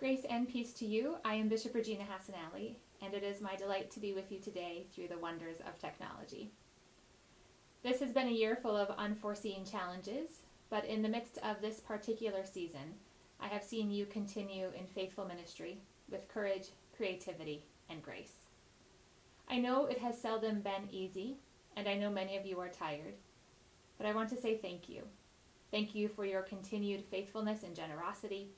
Grace and peace to you. I am Bishop Regina Hassanally, and it is my delight to be with you today through the wonders of technology. This has been a year full of unforeseen challenges, but in the midst of this particular season, I have seen you continue in faithful ministry with courage, creativity, and grace. I know it has seldom been easy, and I know many of you are tired, but I want to say thank you. Thank you for your continued faithfulness and generosity.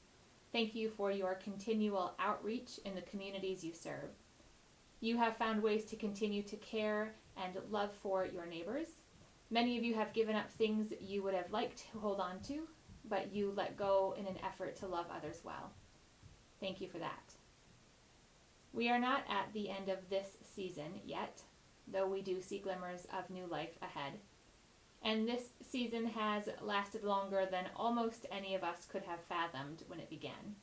Thank you for your continual outreach in the communities you serve. You have found ways to continue to care and love for your neighbors. Many of you have given up things you would have liked to hold on to, but you let go in an effort to love others well. Thank you for that. We are not at the end of this season yet, though we do see glimmers of new life ahead. And this season has lasted longer than almost any of us could have fathomed when it began.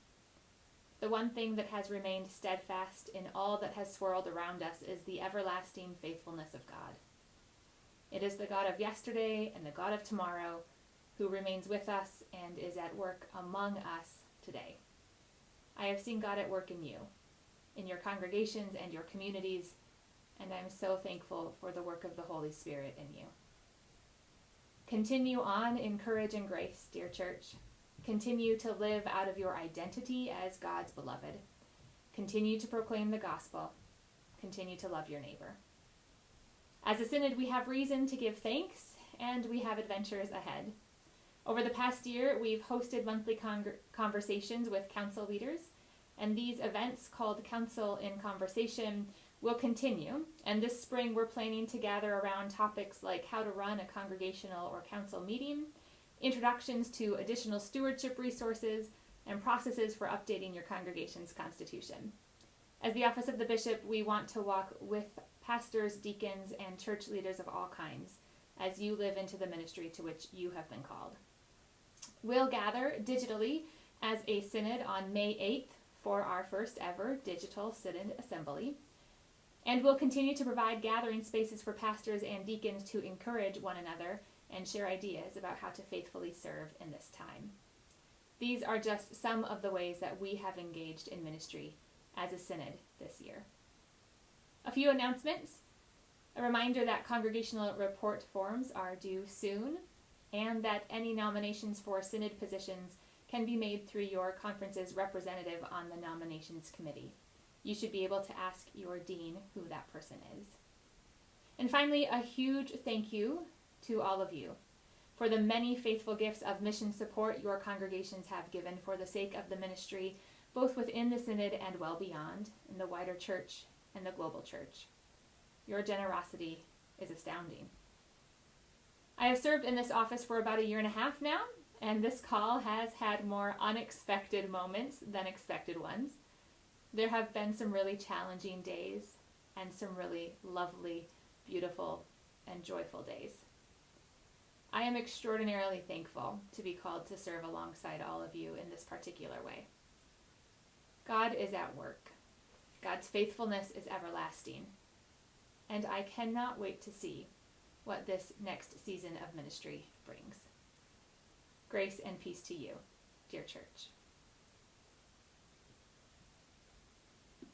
The one thing that has remained steadfast in all that has swirled around us is the everlasting faithfulness of God. It is the God of yesterday and the God of tomorrow who remains with us and is at work among us today. I have seen God at work in you, in your congregations and your communities, and I am so thankful for the work of the Holy Spirit in you. Continue on in courage and grace, dear church. Continue to live out of your identity as God's beloved. Continue to proclaim the gospel. Continue to love your neighbor. As a synod, we have reason to give thanks, and we have adventures ahead. Over the past year, we've hosted monthly conversations with council leaders, and these events, called Council in Conversation, will continue. And this spring, we're planning to gather around topics like how to run a congregational or council meeting, introductions to additional stewardship resources, and processes for updating your congregation's constitution. As the office of the bishop, we want to walk with pastors, deacons, and church leaders of all kinds as you live into the ministry to which you have been called. We'll gather digitally as a synod on May 8th for our first ever digital synod assembly. And we'll continue to provide gathering spaces for pastors and deacons to encourage one another and share ideas about how to faithfully serve in this time. These are just some of the ways that we have engaged in ministry as a synod this year. A few announcements. A reminder that congregational report forms are due soon, and that any nominations for synod positions can be made through your conference's representative on the nominations committee. You should be able to ask your dean who that person is. And finally, a huge thank you to all of you for the many faithful gifts of mission support your congregations have given for the sake of the ministry, both within the synod and well beyond, in the wider church and the global church. Your generosity is astounding. I have served in this office for about 1.5 years now, and this call has had more unexpected moments than expected ones. There have been some really challenging days and some really lovely, beautiful, and joyful days. I am extraordinarily thankful to be called to serve alongside all of you in this particular way. God is at work. God's faithfulness is everlasting. And I cannot wait to see what this next season of ministry brings. Grace and peace to you, dear church.